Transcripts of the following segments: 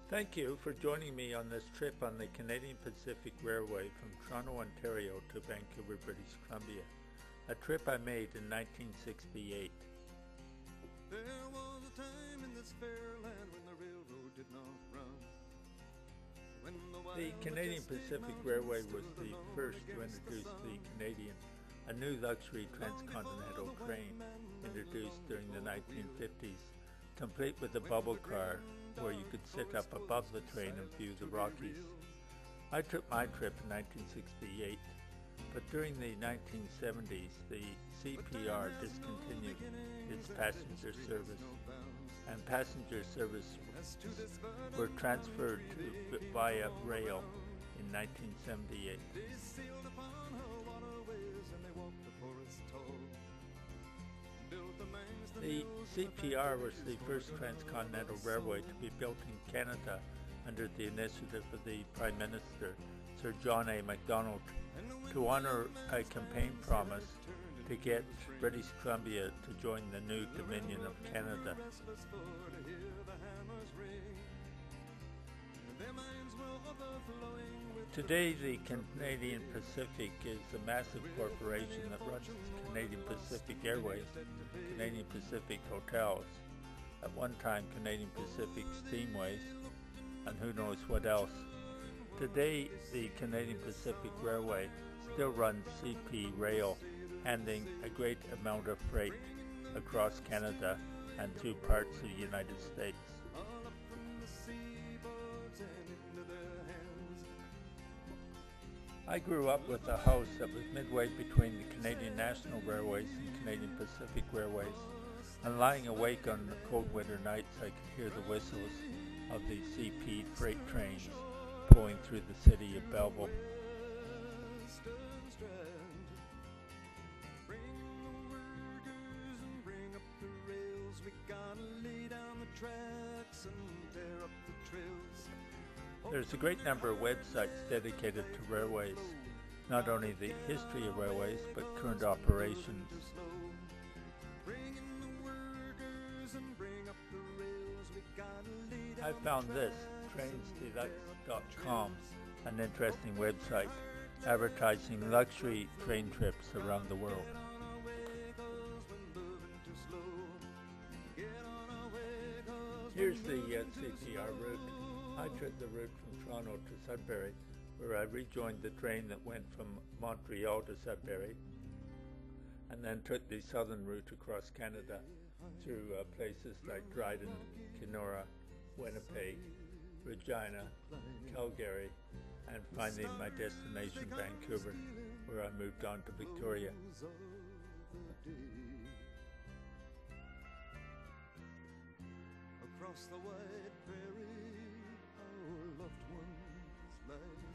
Thank you for joining me on this trip on the Canadian Pacific Railway from Toronto, Ontario to Vancouver, British Columbia, a trip I made in 1968. There was a time in this fair land when the railroad did not run. The Canadian Pacific Railway was the first to introduce the Canadian, a new luxury transcontinental train introduced during the 1950s, complete with a bubble car where you could sit up above the train and view the Rockies. I took my trip in 1968, but during the 1970s the CPR discontinued its passenger service, and passenger service were transferred to via rail in 1978. The CPR was the first transcontinental railway to be built in Canada under the initiative of the Prime Minister, Sir John A. Macdonald, to honour a campaign promise to get British Columbia to join the new Dominion of Canada. Today, the Canadian Pacific is a massive corporation that runs Canadian Pacific Airways, Canadian Pacific Hotels, at one time Canadian Pacific Steamways, and who knows what else. Today, the Canadian Pacific Railway still runs CP Rail, handling a great amount of freight across Canada and through parts of the United States. I grew up with a house that was midway between the Canadian National Railways and Canadian Pacific Railways, and lying awake on cold winter nights I could hear the whistles of the CP freight trains pulling through the city of Belleville. There's a great number of websites dedicated to railways, not only the history of railways, but current operations. I found this, trainsdeluxe.com, an interesting website advertising luxury train trips around the world. Here's the CPR route. I took the route from Toronto to Sudbury, where I rejoined the train that went from Montreal to Sudbury, and then took the southern route across Canada through places like Dryden, Kenora, Winnipeg, Regina, Calgary, and finally my destination, Vancouver, where I moved on to Victoria.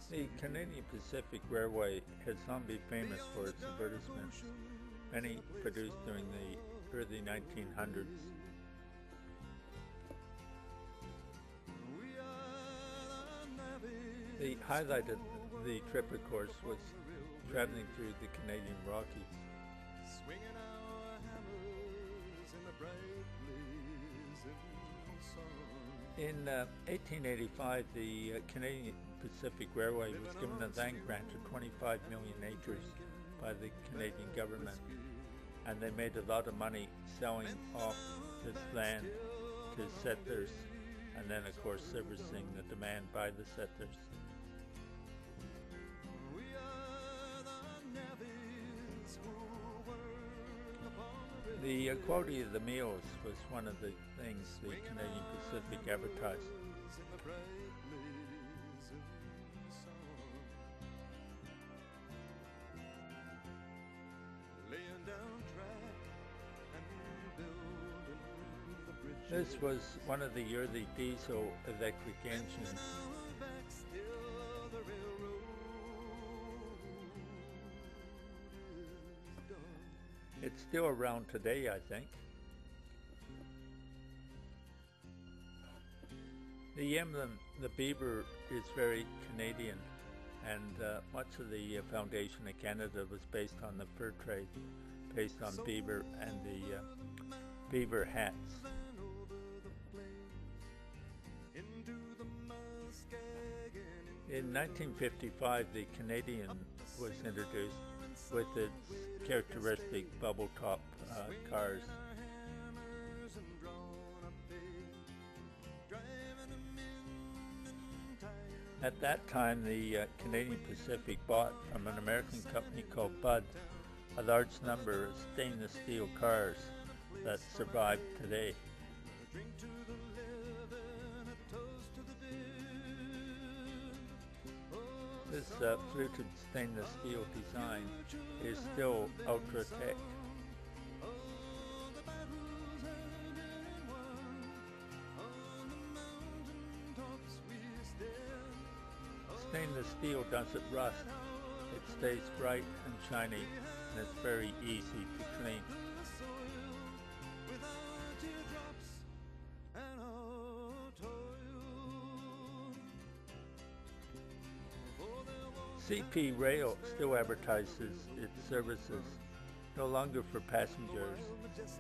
The Canadian Pacific Railway has long been famous for its advertisements, many produced during the early 1900s. The highlight of the trip, of course, was traveling through the Canadian Rockies. In 1885, the Canadian Pacific Railway was given a land grant of 25 million acres by the Canadian government, and they made a lot of money selling off this land to settlers, and then of course servicing the demand by the settlers. The quality of the meals was one of the things the Canadian Pacific advertised. This was one of the early diesel electric engines. It's still around today, I think. The emblem, the beaver, is very Canadian, and much of the foundation of Canada was based on the fur trade, based on beaver and the beaver hats. In 1955, the Canadian was introduced with its characteristic bubble top cars. At that time, the Canadian Pacific bought from an American company called Bud a large number of stainless steel cars that survive today. This fluted stainless steel design is still ultra-tech. Stainless steel doesn't rust. It stays bright and shiny, and it's very easy to clean. CP Rail still advertises its services, no longer for passengers,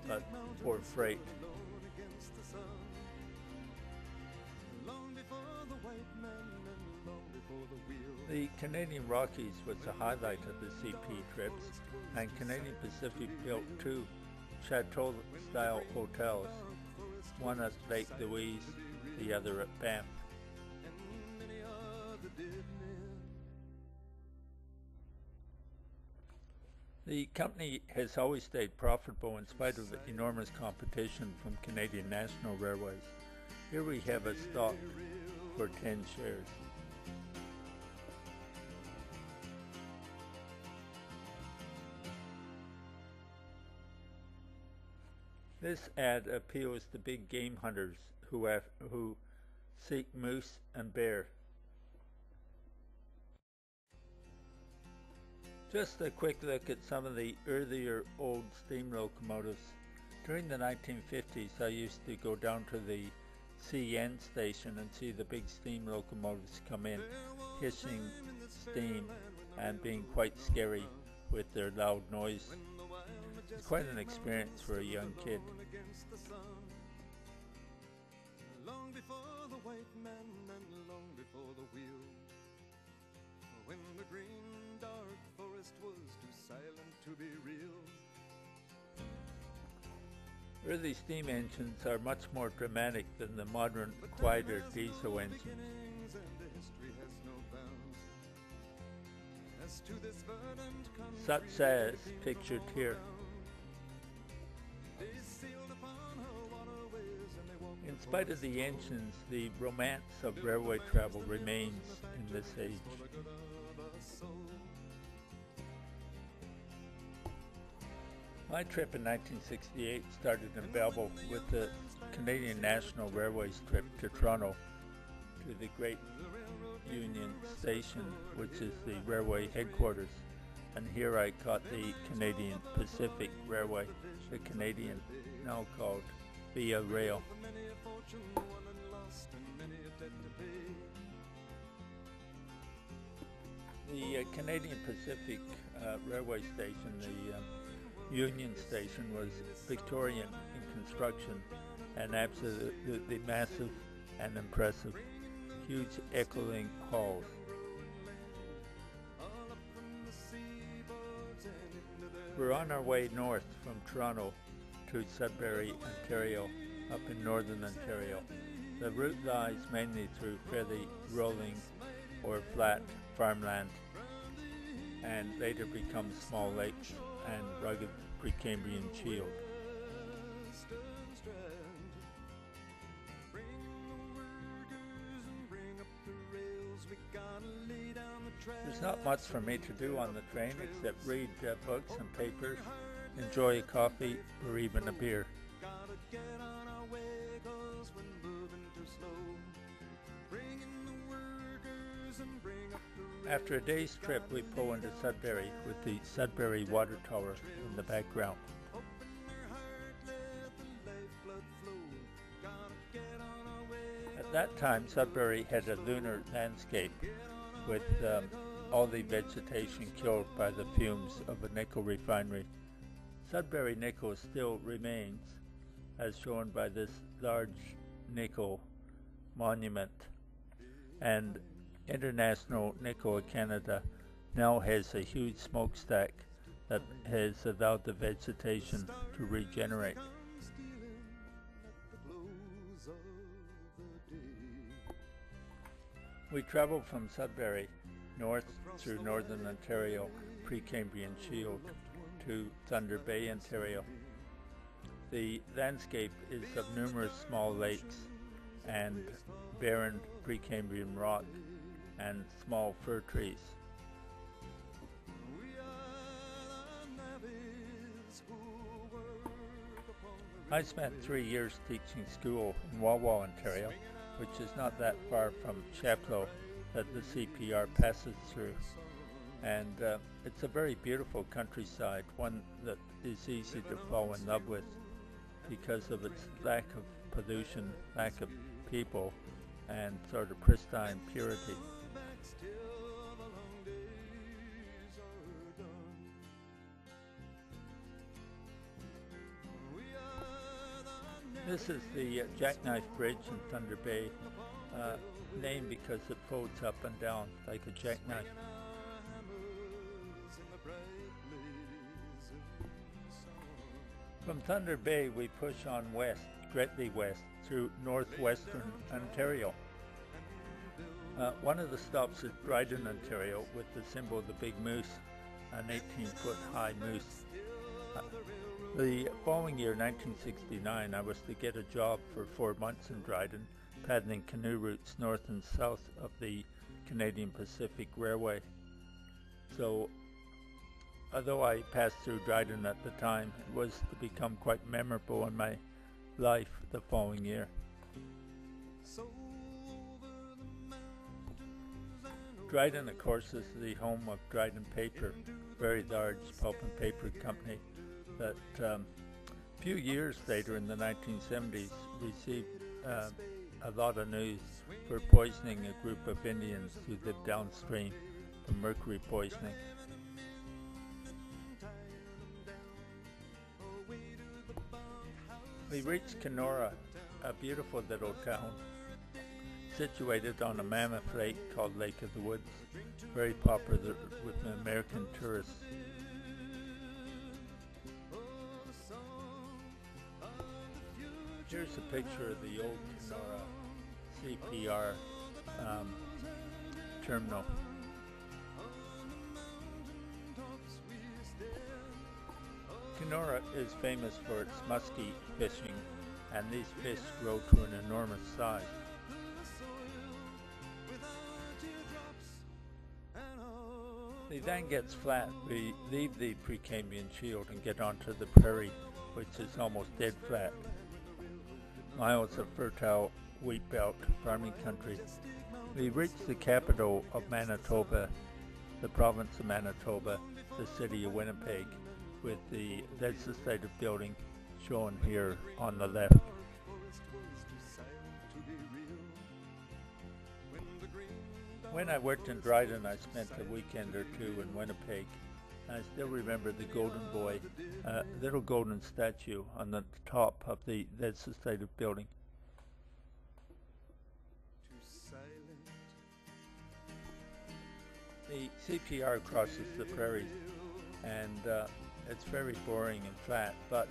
but for freight. The Canadian Rockies was the highlight of the CP trips, and Canadian Pacific built 2 chateau-style hotels, one at Lake Louise, the other at Banff. The company has always stayed profitable in spite of the enormous competition from Canadian National Railways. Here we have a stock for 10 shares. This ad appeals to big game hunters who seek moose and bear. Just a quick look at some of the earlier old steam locomotives. During the 1950s, I used to go down to the CN station and see the big steam locomotives come in, hissing steam and being quite scary with their loud noise. It's quite an experience for a young kid. Long before the white man and long before the wheel, when the green dark forest was too silent to be real. Early steam engines are much more dramatic than the modern, quieter diesel engines. Such as pictured here. In spite of the engines, the romance of railway travel remains in this age. My trip in 1968 started in Belleville with the Canadian National Railways trip to Toronto to the Great Union Station, which is the railway headquarters. And here I caught the Canadian Pacific Railway, the Canadian, now called Via Rail. The Canadian Pacific Railway Station, the Union Station, was Victorian in construction and absolutely massive and impressive. Huge echoing halls. We're on our way north from Toronto to Sudbury, Ontario, up in northern Ontario. The route lies mainly through fairly rolling or flat farmland and later becomes small lakes and rugged Precambrian shield. There's not much for me to do on the train except read books and papers, enjoy a coffee or even a beer. After a day's trip, we pull into Sudbury with the Sudbury Water Tower in the background. At that time, Sudbury had a lunar landscape with all the vegetation killed by the fumes of a nickel refinery. Sudbury nickel still remains, as shown by this large nickel monument, and International Nickel of Canada now has a huge smokestack that has allowed the vegetation to regenerate. We traveled from Sudbury north through northern Ontario, Precambrian Shield, to Thunder Bay, Ontario. The landscape is of numerous small lakes and barren Precambrian rock and small fir trees. I spent 3 years teaching school in Wawa, Ontario, which is not that far from Chapleau that the CPR passes through. And it's a very beautiful countryside, one that is easy to fall in love with because of its lack of pollution, lack of people, and sort of pristine purity. This is the Jackknife Bridge in Thunder Bay, named because it folds up and down like a jackknife. From Thunder Bay we push on west, greatly west, through northwestern Ontario. One of the stops is Dryden, Ontario, with the symbol of the big moose, an 18-foot high moose. The following year, 1969, I was to get a job for 4 months in Dryden, paddling canoe routes north and south of the Canadian Pacific Railway. So, although I passed through Dryden at the time, it was to become quite memorable in my life the following year. Dryden, of course, is the home of Dryden Paper, a very large pulp and paper company that a few years later in the 1970s received a lot of news for poisoning a group of Indians who lived downstream from mercury poisoning. We reached Kenora, a beautiful little town situated on a mammoth lake called Lake of the Woods, very popular with American tourists. Here's a picture of the old Kenora CPR terminal. Kenora is famous for its muskie fishing, and these fish grow to an enormous size. The then gets flat. We leave the Precambrian Shield and get onto the prairie, which is almost dead flat. Miles of fertile wheat belt farming country. We reach the capital of Manitoba, the province of Manitoba, the city of Winnipeg, with the legislative building shown here on the left. When I worked in Dryden, I spent a weekend or two in Winnipeg. I still remember the Golden Boy, little golden statue on the top of the legislative building. The CPR crosses the prairies, and it's very boring and flat, but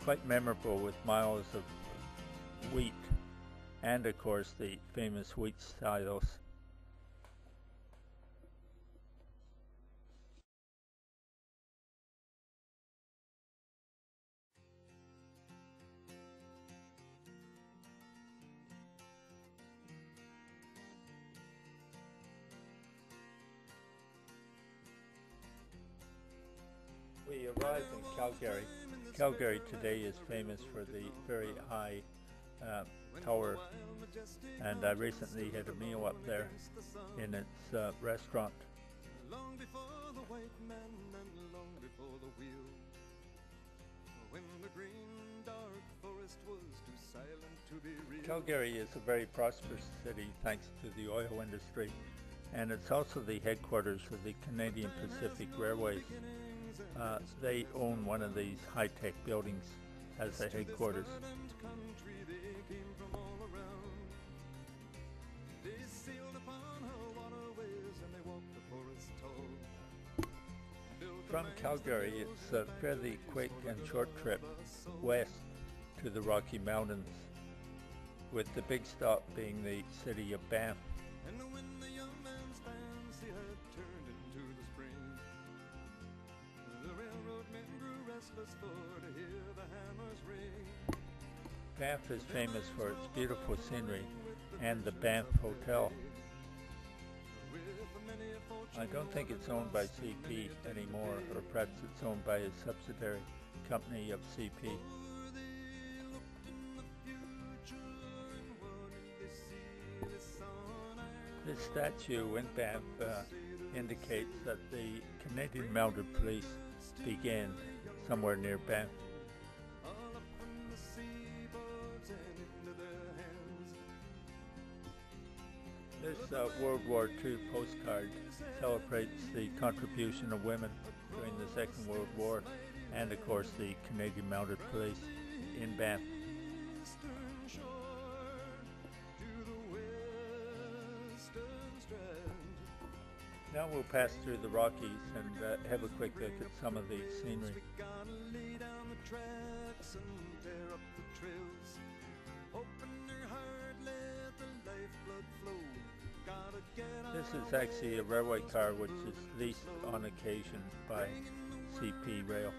quite memorable with miles of wheat, and of course the famous wheat silos. We arrived in Calgary. Calgary today is famous for the very high tower, and I recently had a meal up there in its restaurant. Long before the white man and long before the wheel, when the green dark forest was too silent to be real. Calgary is a very prosperous city thanks to the oil industry, and it's also the headquarters of the Canadian Pacific Railways. They own one of these high-tech buildings as a headquarters. From Calgary, it's a fairly quick and short trip west to the Rocky Mountains, with the big stop being the city of Banff. And when the young man's fancy had turned into the spring, the railroad men grew restless for to hear the hammers ring. Banff is famous for its beautiful scenery and the Banff Hotel. I don't think it's owned by CP anymore, or perhaps it's owned by a subsidiary company of CP. This statue in Banff indicates that the Canadian Mounted Police began somewhere near Banff. This World War II postcard celebrates the contribution of women during the Second World War and, of course, the Canadian Mounted Police in Banff. Now we'll pass through the Rockies and have a quick look at some of the scenery. This is actually a railway car which is leased on occasion by CP Rail.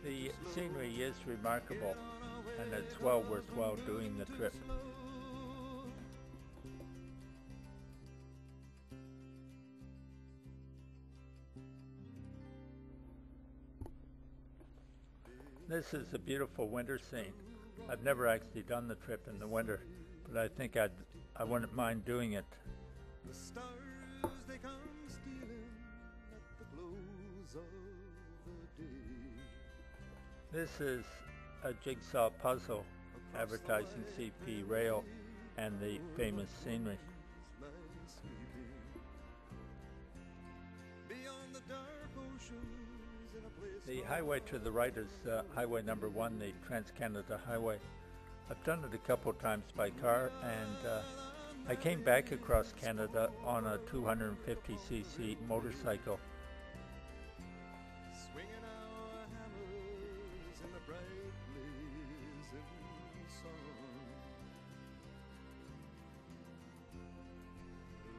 The scenery is remarkable, and it's well worthwhile doing the trip. This is a beautiful winter scene. I've never actually done the trip in the winter, but I think I wouldn't mind doing it. The stars, they come stealing at the close of the day. This is a jigsaw puzzle advertising CP Rail and the famous scenery. Beyond the dark oceans in a place The highway to the right is highway number 1, the Trans-Canada Highway. I've done it a couple times by car, and I came back across Canada on a 250cc motorcycle. swinging our hammers in the bright blazing sun.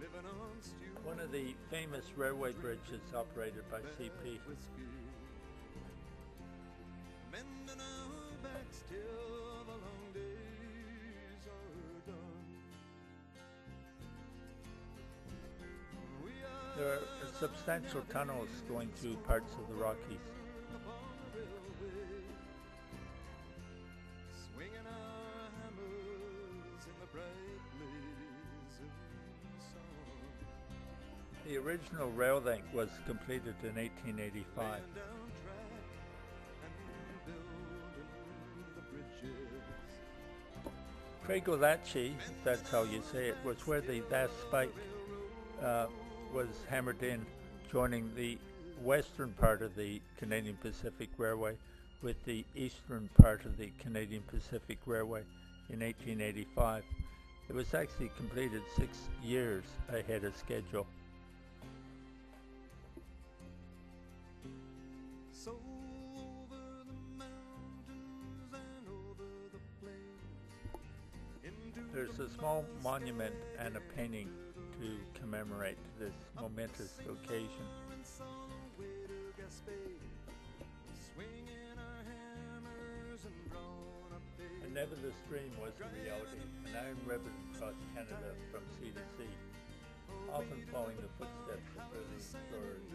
Living on stew One of the famous railway bridges operated by CP. whiskey. Mending our backs till the long days are done. We are There are substantial tunnels going through parts of the Rockies. swinging our hammers in the bright blazing sun. The original rail link was completed in 1885. Down track and building the bridges. Craigellachie, if that's how you say it, was where the last spike was hammered in, joining the western part of the Canadian Pacific Railway with the eastern part of the Canadian Pacific Railway in 1885. It was actually completed 6 years ahead of schedule. So over the mountains and over the plains, into There's a small monument and a painting to commemorate this momentous occasion. swinging our hammers and drawing up The Nebula Stream was a reality, an iron ribbon across Canada from sea to sea, often following the footsteps of early explorers.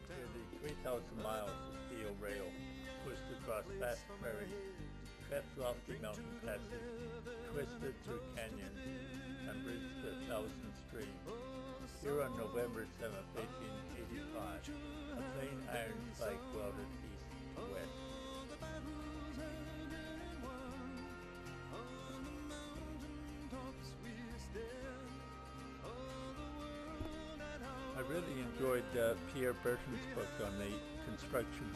Nearly 3,000 miles of steel rail pushed across vast prairies, crept lofty mountain passes, twisted through canyons, and bridged a thousand streams. Here on November 7, 1885, a plain iron spike welded east to west. I really enjoyed Pierre Berton's book on the construction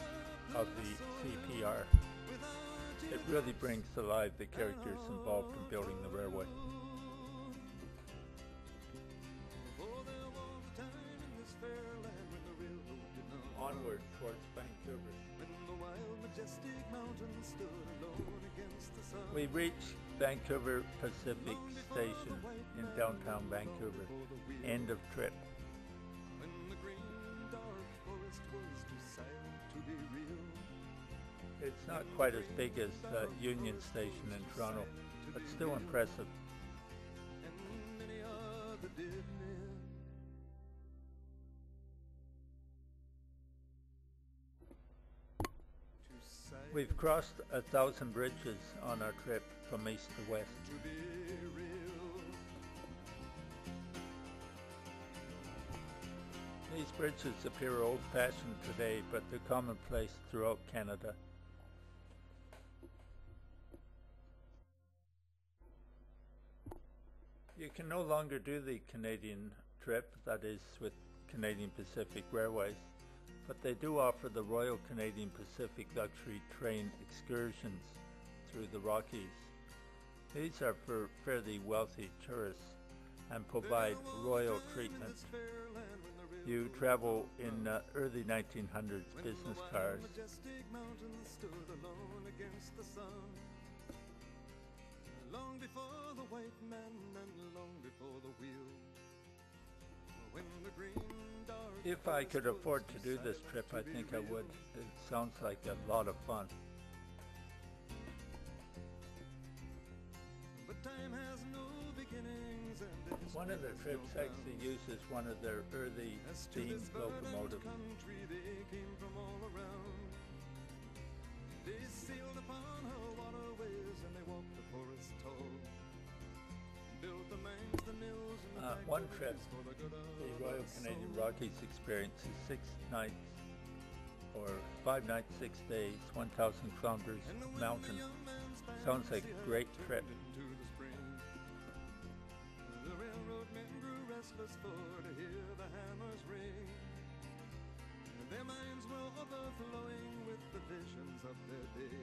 of the CPR. It really brings to life the characters involved in building the railway. Onward towards Vancouver. We reached Vancouver Pacific Station in downtown Vancouver. End of trip. It's not quite as big as Union Station in Toronto, but still impressive. We've crossed 1,000 bridges on our trip from east to west. These bridges appear old-fashioned today, but they're commonplace throughout Canada. You can no longer do the Canadian trip, that is with Canadian Pacific Railways, but they do offer the Royal Canadian Pacific Luxury Train excursions through the Rockies. These are for fairly wealthy tourists and provide royal treatment. You travel in early 1900s business cars. Long before the white man and long before the wheel. When the green dark. If I could afford to do this trip, I think I would. It sounds like a lot of fun. But time has no beginnings and one of the trips actually uses one of their early steam locomotives. They came from all around. They sailed upon her waterways and they walked the forest tall. Built the mines, the mills, and the one trip, the Royal Canadian Rockies experience is 6 nights, or 5 nights, 6 days, 1,000 kilometers of mountain. Sounds like a great trip. The railroad men grew restless for to hear the hammers ring. Their minds were overflowing with the visions of their day.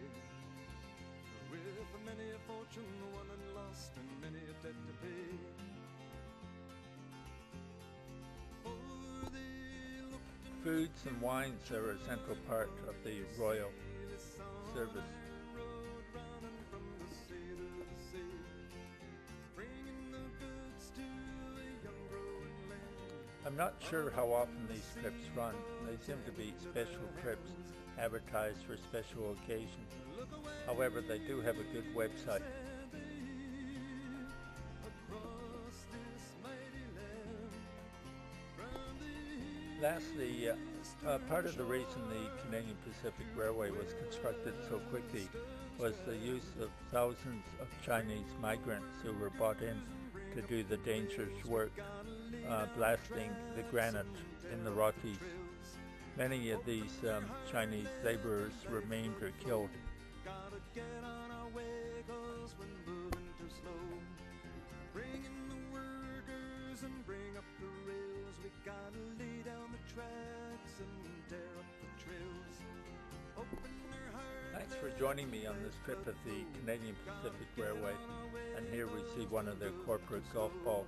With many a fortune won and lost and many a debt to pay. Foods and wines are a central part of the royal service. I'm not sure how often these trips run. They seem to be special trips advertised for special occasions. However, they do have a good website. Lastly, part of the reason the Canadian Pacific Railway was constructed so quickly was the use of thousands of Chinese migrants who were brought in to do the dangerous work, blasting the granite in the Rockies. Many of these Chinese laborers were maimed or killed. Get on our way, 'cause we're moving too slow. Bring in the workers and bring up the rails. We gotta lay down the tracks and tear up the trails. Open their heart. Thanks for joining me on this trip of the Canadian Pacific Railway. And here we see one of their corporate golf balls.